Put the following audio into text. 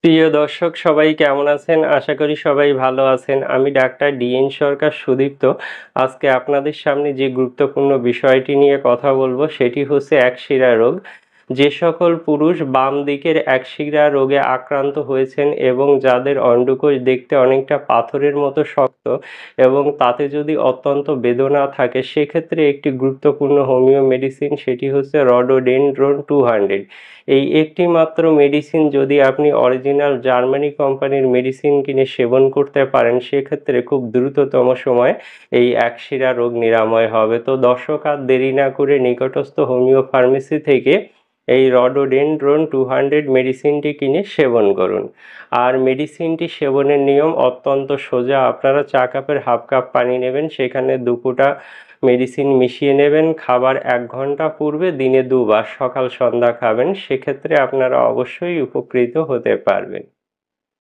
প্রিয় দর্শক সবাই কেমন আছেন? আশা করি সবাই ভালো আছেন। আমি ডাক্তার ডিএন সরকার সুদীপ্ত। আজকে আপনাদের সামনে যে গুরুত্বপূর্ণ বিষয়টি নিয়ে কথা বলবো সেটি হচ্ছে একশিরা রোগ। যে সকল পুরুষ বাম দিকের একশিরা রোগে আক্রান্ত হয়েছেন এবং যাদের অন্ডকোষ দেখতে অনেকটা পাথরের মতো শক্ত এবং তাতে যদি অত্যন্ত বেদনা থাকে সেক্ষেত্রে একটি গুরুত্বপূর্ণ হোমিও মেডিসিন সেটি হচ্ছে রডোডেনড্রন 200। এই একটি মাত্র মেডিসিন যদি আপনি অরিজিনাল জার্মানি কোম্পানির মেডিসিন কিনে সেবন করতে পারেন সেক্ষেত্রে খুব দ্রুততম সময়ে এই একশিরা রোগ নিরাময় হবে। তো দর্শক আর দেরি না করে নিকটস্থ হোমিও ফার্মেসি থেকে এই রডোডেনড্রন 200 মেডিসিনটি কিনে সেবন করুন। আর মেডিসিনটি সেবনের নিয়ম অত্যন্ত সোজা। আপনারা চা কাপের হাফ কাপ পানি নেবেন, সেখানে 2 ফোঁটা মেডিসিন মিশিয়ে নেবেন। খাবার 1 ঘন্টা পূর্বে দিনে 2 বার সকাল সন্ধ্যা খাবেন। সেক্ষেত্রে আপনারা অবশ্যই উপকৃত হতে পারবেন।